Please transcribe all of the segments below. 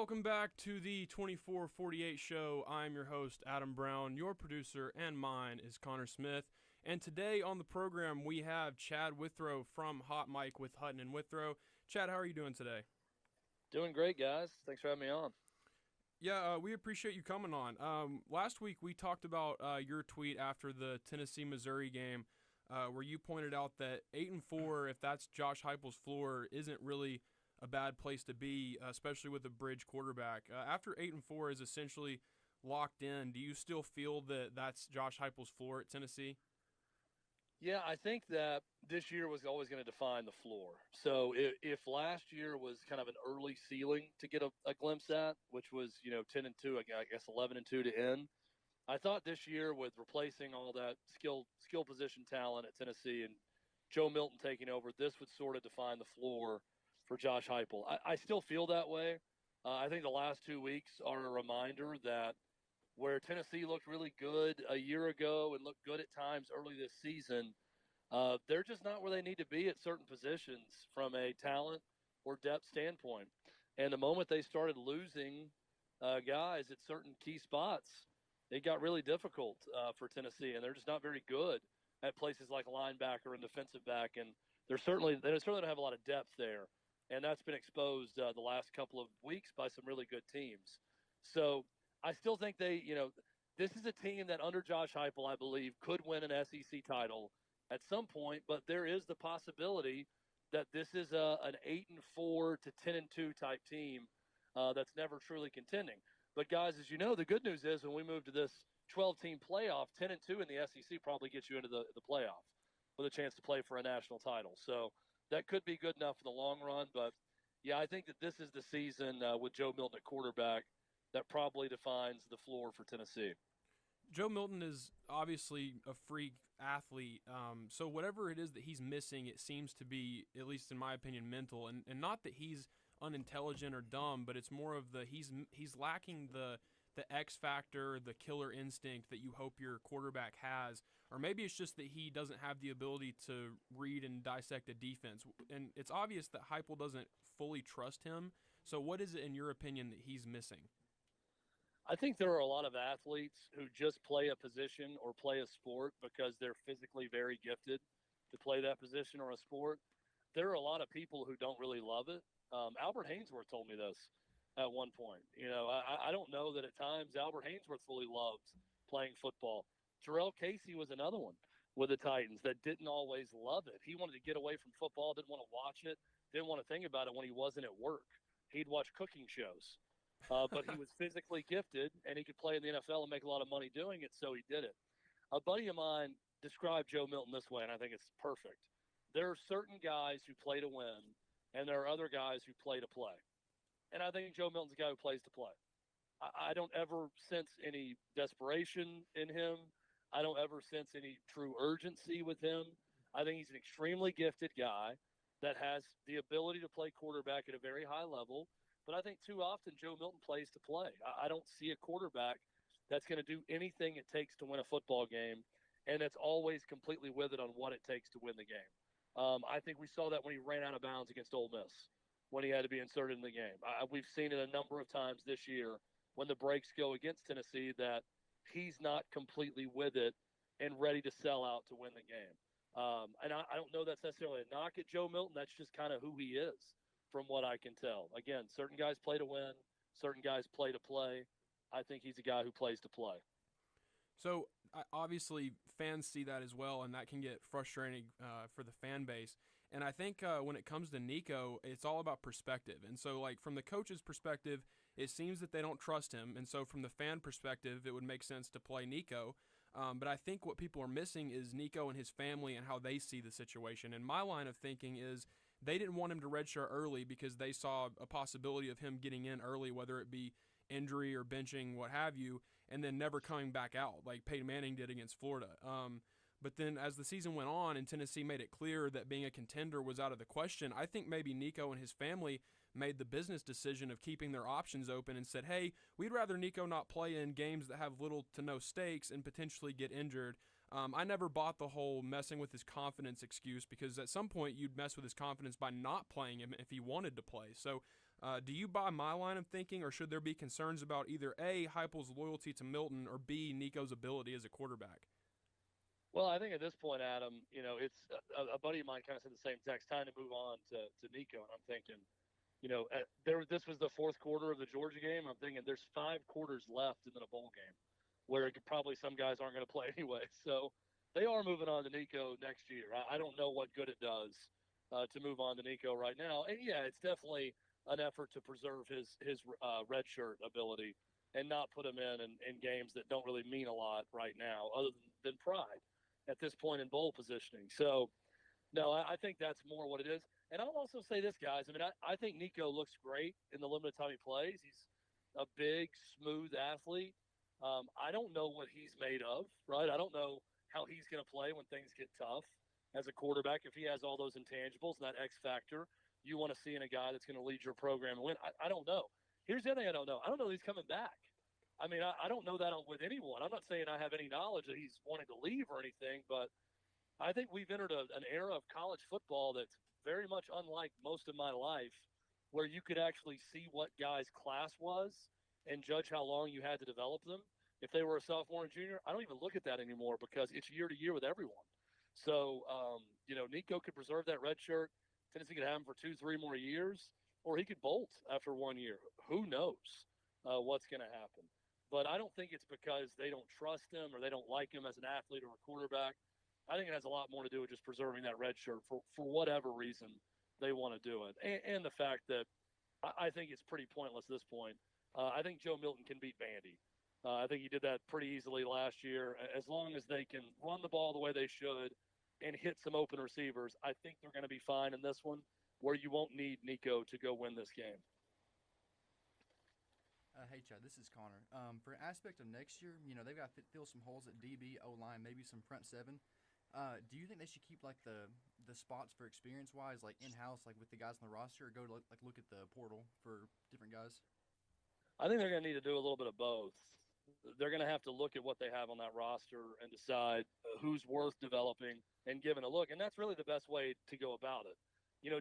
Welcome back to the 2448 show. I'm your host, Adam Brown. Your producer and mine is Connor Smith. And today on the program, we have Chad Withrow from Hot Mic with Hutton and Withrow. Chad, how are you doing today? Doing great, guys. Thanks for having me on. Yeah, we appreciate you coming on. Last week, we talked about your tweet after the Tennessee-Missouri game where you pointed out that 8-4, if that's Josh Heupel's floor, isn't really a bad place to be, especially with a bridge quarterback. After 8-4 is essentially locked in, do you still feel that that's Josh Heupel's floor at Tennessee? Yeah, I think that this year was always going to define the floor. So if last year was kind of an early ceiling to get a glimpse at, which was 10-2, I guess 11-2 to end, I thought this year with replacing all that skill position talent at Tennessee and Joe Milton taking over, this would sort of define the floor for Josh Heupel. I still feel that way. I think the last 2 weeks are a reminder that where Tennessee looked really good a year ago and looked good at times early this season, they're just not where they need to be at certain positions from a talent or depth standpoint. And the moment they started losing guys at certain key spots, it got really difficult for Tennessee, and they're just not very good at places like linebacker and defensive back. And they certainly don't have a lot of depth there, and that's been exposed the last couple of weeks by some really good teams. So I still think this is a team that under Josh Heupel, I believe, could win an SEC title at some point, but there is the possibility that this is an 8-4 to 10-2 type team that's never truly contending. But guys, as you know, the good news is when we move to this 12-team playoff, 10-2 in the SEC probably gets you into the playoff with a chance to play for a national title. So that could be good enough in the long run. But yeah, I think that this is the season with Joe Milton at quarterback that probably defines the floor for Tennessee. Joe Milton is obviously a freak athlete, so whatever it is that he's missing, it seems to be, at least in my opinion, mental. And not that he's unintelligent or dumb, but it's more of he's lacking the X factor, the killer instinct that you hope your quarterback has. Or maybe it's just that he doesn't have the ability to read and dissect a defense. And it's obvious that Heupel doesn't fully trust him. So what is it, in your opinion, that he's missing? I think there are a lot of athletes who just play a position or play a sport because they're physically very gifted to play that position or a sport. There are a lot of people who don't really love it. Albert Haynesworth told me this at one point. I don't know that at times Albert Haynesworth fully loves playing football. Terrell Casey was another one with the Titans that didn't always love it. He wanted to get away from football, didn't want to watch it, didn't want to think about it when he wasn't at work. He'd watch cooking shows. But he was physically gifted, and he could play in the NFL and make a lot of money doing it, so he did it. A buddy of mine described Joe Milton this way, and I think it's perfect. There are certain guys who play to win, and there are other guys who play to play. And I think Joe Milton's a guy who plays to play. I don't ever sense any desperation in him. I don't ever sense any true urgency with him. I think he's an extremely gifted guy that has the ability to play quarterback at a very high level. But I think too often Joe Milton plays to play. I don't see a quarterback that's going to do anything it takes to win a football game, and that's always completely with it on what it takes to win the game. I think we saw that when he ran out of bounds against Ole Miss, when he had to be inserted in the game. We've seen it a number of times this year when the breaks go against Tennessee that he's not completely with it and ready to sell out to win the game. And I don't know that's necessarily a knock at Joe Milton. That's just kind of who he is, from what I can tell. Again, certain guys play to win, certain guys play to play. I think he's a guy who plays to play. So obviously fans see that as well, and that can get frustrating for the fan base. And I think when it comes to Nico, it's all about perspective. And so, like, from the coach's perspective, it seems that they don't trust him. And so from the fan perspective, it would make sense to play Nico. But I think what people are missing is Nico and his family and how they see the situation. And my line of thinking is they didn't want him to redshirt early because they saw a possibility of him getting in early, whether it be injury or benching, what have you, and then never coming back out like Peyton Manning did against Florida. But then as the season went on and Tennessee made it clear that being a contender was out of the question, I think maybe Nico and his family made the business decision of keeping their options open and said, hey, we'd rather Nico not play in games that have little to no stakes and potentially get injured. I never bought the whole messing with his confidence excuse because at some point you'd mess with his confidence by not playing him if he wanted to play. So Do you buy my line of thinking, or should there be concerns about either A, Heupel's loyalty to Milton, or B, Nico's ability as a quarterback? Well, I think at this point, Adam, it's a buddy of mine kind of said the same text, time to move on to Nico. And I'm thinking, this was the fourth quarter of the Georgia game. I'm thinking there's 5 quarters left and then a bowl game where probably some guys aren't going to play anyway. So they are moving on to Nico next year. I don't know what good it does to move on to Nico right now. And yeah, it's definitely an effort to preserve his redshirt ability and not put him in games that don't really mean a lot right now, other than pride at this point in bowl positioning. So no, I think that's more what it is. And I'll also say this, guys. I mean, I think Nico looks great in the limited time he plays. He's a big, smooth athlete. I don't know what he's made of, right? I don't know how he's going to play when things get tough as a quarterback. If he has all those intangibles and that X factor you want to see in a guy that's going to lead your program and win, I don't know. Here's the other thing I don't know. I don't know that he's coming back. I mean, I don't know that with anyone. I'm not saying I have any knowledge that he's wanting to leave or anything, but I think we've entered an era of college football that's very much unlike most of my life, where you could actually see what guys' class was and judge how long you had to develop them. If they were a sophomore and junior, I don't even look at that anymore because it's year to year with everyone. So, Nico could preserve that red shirt. Tennessee could have him for 2-3 more years, or he could bolt after 1 year. Who knows what's going to happen? But I don't think it's because they don't trust him or they don't like him as an athlete or a quarterback. I think it has a lot more to do with just preserving that red shirt for whatever reason they want to do it. And the fact that I think it's pretty pointless at this point. I think Joe Milton can beat Vandy. I think he did that pretty easily last year. As long as they can run the ball the way they should and hit some open receivers, I think they're going to be fine in this one, where you won't need Nico to go win this game. Hey, Chad, this is Connor. For an aspect of next year, they've got to fill some holes at DB, O-line, maybe some front seven. Do you think they should keep like the spots for experience wise, like in house, like with the guys on the roster, or go to look at the portal for different guys? I think they're going to need to do a little bit of both. They're going to have to look at what they have on that roster and decide who's worth developing and giving a look. And that's really the best way to go about it.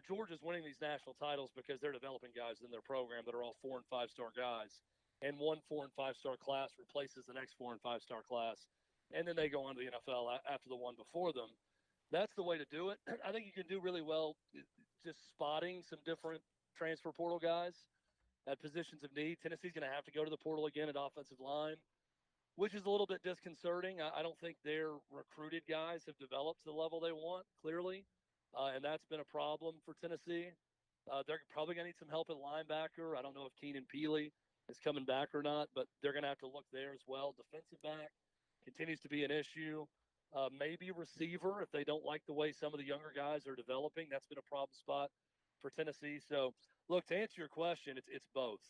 Georgia's winning these national titles because they're developing guys in their program that are all 4- and 5-star guys. And one 4- and 5-star class replaces the next 4- and 5-star class. And then they go on to the NFL after the one before them. That's the way to do it. I think you can do really well just spotting some different transfer portal guys at positions of need. Tennessee's going to have to go to the portal again at offensive line, which is a little bit disconcerting. I don't think their recruited guys have developed to the level they want, clearly, and that's been a problem for Tennessee. They're probably going to need some help at linebacker. I don't know if Keenan Peely is coming back or not, but they're going to have to look there as well. Defensive back continues to be an issue. Maybe receiver if they don't like the way some of the younger guys are developing. That's been a problem spot for Tennessee. So, look, to answer your question, it's both.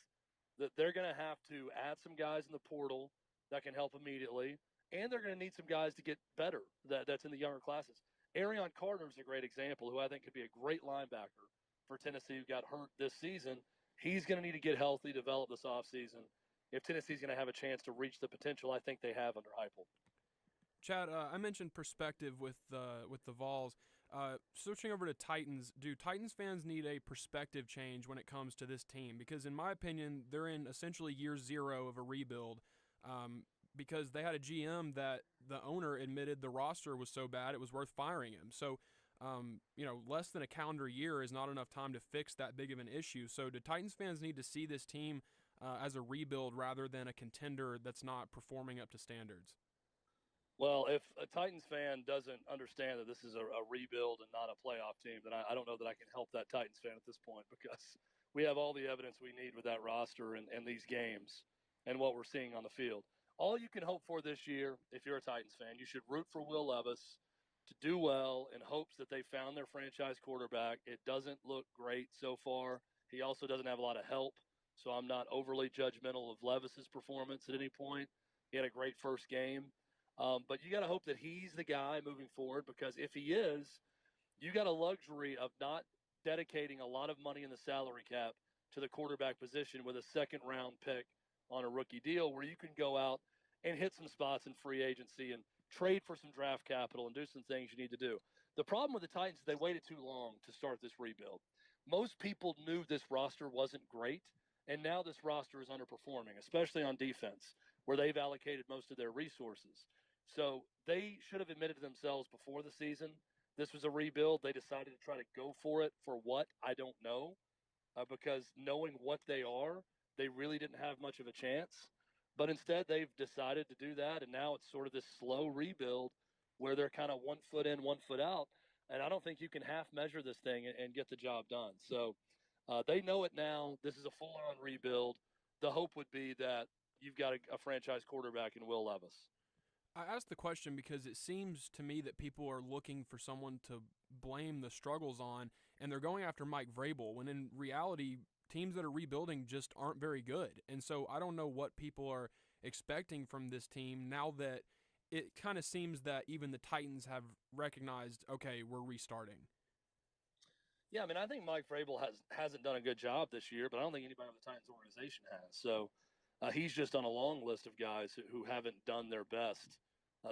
That they're going to have to add some guys in the portal that can help immediately, and they're going to need some guys to get better that's in the younger classes. Arion Carter is a great example, who I think could be a great linebacker for Tennessee, who got hurt this season. He's going to need to get healthy, develop this offseason if Tennessee's going to have a chance to reach the potential I think they have under Heupel. Chad, I mentioned perspective with the Vols. Switching over to Titans, do Titans fans need a perspective change when it comes to this team? Because in my opinion, they're in essentially year zero of a rebuild. Because they had a GM that the owner admitted the roster was so bad it was worth firing him. So, less than a calendar year is not enough time to fix that big of an issue. So, do Titans fans need to see this team as a rebuild rather than a contender that's not performing up to standards? Well, if a Titans fan doesn't understand that this is a rebuild and not a playoff team, then I don't know that I can help that Titans fan at this point, because we have all the evidence we need with that roster and these games and what we're seeing on the field. All you can hope for this year, if you're a Titans fan, you should root for Will Levis to do well in hopes that they found their franchise quarterback. It doesn't look great so far. He also doesn't have a lot of help, so I'm not overly judgmental of Levis's performance at any point. He had a great first game. But you got to hope that he's the guy moving forward, because if he is, you got a luxury of not dedicating a lot of money in the salary cap to the quarterback position with a second-round pick on a rookie deal, where you can go out and hit some spots in free agency and trade for some draft capital and do some things you need to do. The problem with the Titans is they waited too long to start this rebuild. most people knew this roster wasn't great, and now this roster is underperforming, especially on defense, where they've allocated most of their resources. So they should have admitted to themselves before the season this was a rebuild. They decided to try to go for it. For what? I don't know, because knowing what they are, they really didn't have much of a chance. But instead, they've decided to do that, and now it's sort of this slow rebuild where they're kind of 1 foot in, 1 foot out. And I don't think you can half measure this thing and get the job done. So they know it now. This is a full on rebuild. The hope would be that you've got a franchise quarterback in Will Levis. I asked the question because it seems to me that people are looking for someone to blame the struggles on, and they're going after Mike Vrabel, when in reality, teams that are rebuilding just aren't very good. And so I don't know what people are expecting from this team now that it kind of seems that even the Titans have recognized, okay, we're restarting. Yeah, I mean, I think Mike Vrabel hasn't done a good job this year, but I don't think anybody on the Titans organization has. So he's just on a long list of guys who haven't done their best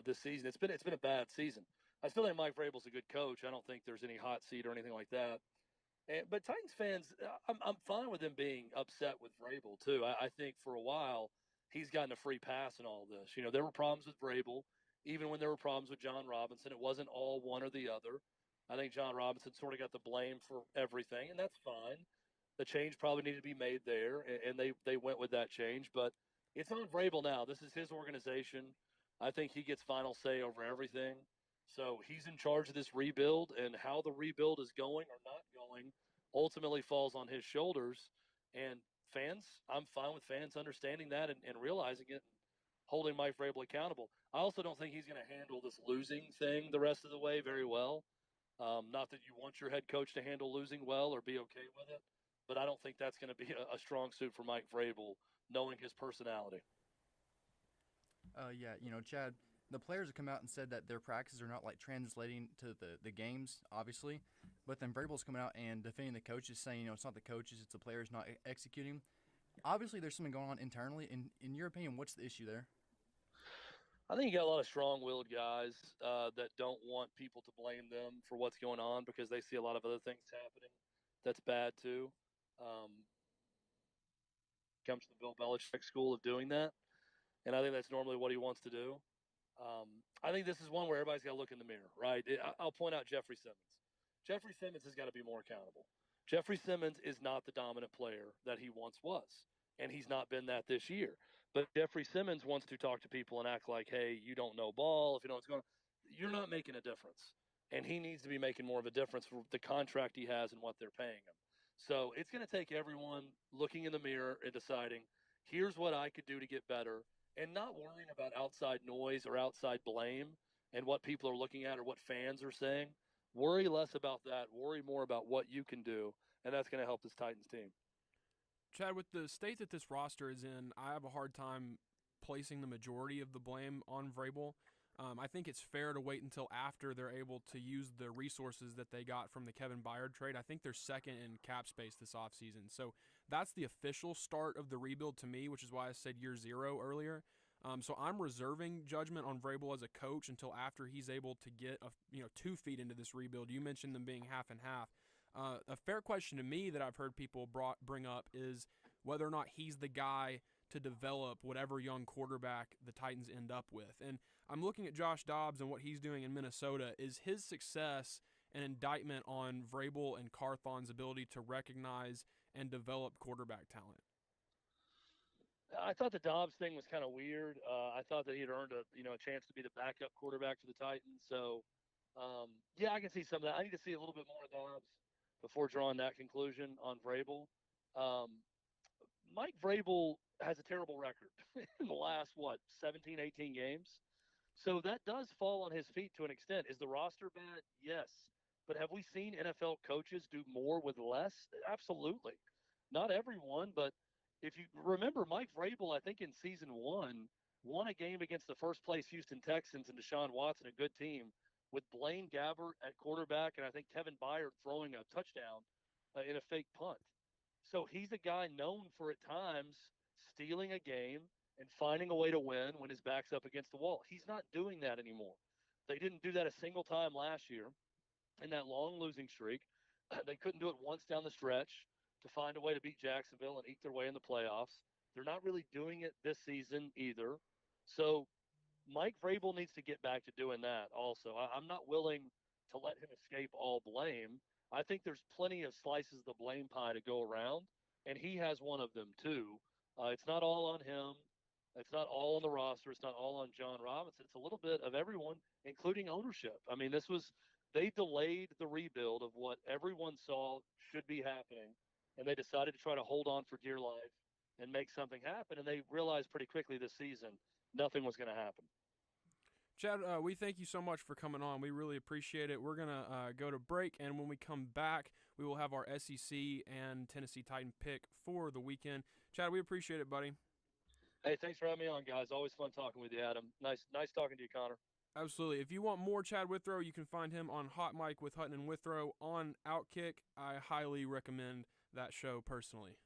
this season. It's been a bad season. I still think Mike Vrabel's a good coach. I don't think there's any hot seat or anything like that. But Titans fans, I'm fine with them being upset with Vrabel too. I think for a while he's gotten a free pass in all this. You know, there were problems with Vrabel, even when there were problems with John Robinson. It wasn't all one or the other. I think John Robinson sort of got the blame for everything, and that's fine. The change probably needed to be made there, and they went with that change. But it's on Vrabel now. This is his organization. I think he gets final say over everything. So he's in charge of this rebuild, and how the rebuild is going or not going ultimately falls on his shoulders. And fans, I'm fine with fans understanding that and realizing it and holding Mike Vrabel accountable. I also don't think he's going to handle this losing thing the rest of the way very well. Not that you want your head coach to handle losing well or be okay with it, but I don't think that's going to be a strong suit for Mike Vrabel, knowing his personality. Yeah, Chad, the players have come out and said that their practices are not like translating to the games, obviously. But then Vrabel's coming out and defending the coaches, saying, it's not the coaches, it's the players not executing. Obviously, there's something going on internally. In your opinion, what's the issue there? I think you got a lot of strong-willed guys that don't want people to blame them for what's going on because they see a lot of other things happening that's bad too. Comes from the Bill Belichick school of doing that, and I think that's normally what he wants to do. I think this is one where everybody's got to look in the mirror, right? I'll point out Jeffrey Simmons. Jeffrey Simmons has got to be more accountable. Jeffrey Simmons is not the dominant player that he once was, and he's not been that this year. But Jeffrey Simmons wants to talk to people and act like, hey, you don't know ball. If you know what's going on, you're not making a difference. And he needs to be making more of a difference for the contract he has and what they're paying him. So it's going to take everyone looking in the mirror and deciding, here's what I could do to get better, and not worrying about outside noise or outside blame and what people are looking at or what fans are saying. Worry less about that. Worry more about what you can do, and that's going to help this Titans team. Chad, with the state that this roster is in, I have a hard time placing the majority of the blame on Vrabel. I think it's fair to wait until after they're able to use the resources that they got from the Kevin Byard trade. I think they're second in cap space this offseason. So that's the official start of the rebuild to me, which is why I said year zero earlier. So I'm reserving judgment on Vrabel as a coach until after he's able to get 2 feet into this rebuild. You mentioned them being half and half. A fair question to me that I've heard people bring up is whether or not he's the guy to develop whatever young quarterback the Titans end up with. And I'm looking at Josh Dobbs and what he's doing in Minnesota. Is his success an indictment on Vrabel and Carthon's ability to recognize and develop quarterback talent? I thought the Dobbs thing was kind of weird. I thought that he had earned a chance to be the backup quarterback for the Titans. So yeah, I can see some of that. I need to see a little bit more of Dobbs before drawing that conclusion on Vrabel. Um, Mike Vrabel has a terrible record in the last, 17, 18 games. So that does fall on his feet to an extent. Is the roster bad? Yes. But have we seen NFL coaches do more with less? Absolutely. Not everyone, but if you remember, Mike Vrabel, I think in season one, won a game against the first place Houston Texans and Deshaun Watson, a good team, with Blaine Gabbert at quarterback and I think Kevin Byard throwing a touchdown in a fake punt. So he's a guy known for at times stealing a game and finding a way to win when his back's up against the wall. He's not doing that anymore. They didn't do that a single time last year in that long losing streak. They couldn't do it once down the stretch to find a way to beat Jacksonville and eke their way in the playoffs. They're not really doing it this season either. So Mike Vrabel needs to get back to doing that also. I'm not willing to let him escape all blame. I think there's plenty of slices of the blame pie to go around, and he has one of them too. It's not all on him. It's not all on the roster. It's not all on John Robinson. It's a little bit of everyone, including ownership. I mean, they delayed the rebuild of what everyone saw should be happening, and they decided to try to hold on for dear life and make something happen. And they realized pretty quickly this season nothing was going to happen. Chad, we thank you so much for coming on. We really appreciate it. We're going to go to break, and when we come back, we will have our SEC and Tennessee Titan pick for the weekend. Chad, we appreciate it, buddy. Hey, thanks for having me on, guys. Always fun talking with you, Adam. Nice talking to you, Connor. Absolutely. If you want more Chad Withrow, you can find him on Hot Mic with Hutton and Withrow on Outkick. I highly recommend that show personally.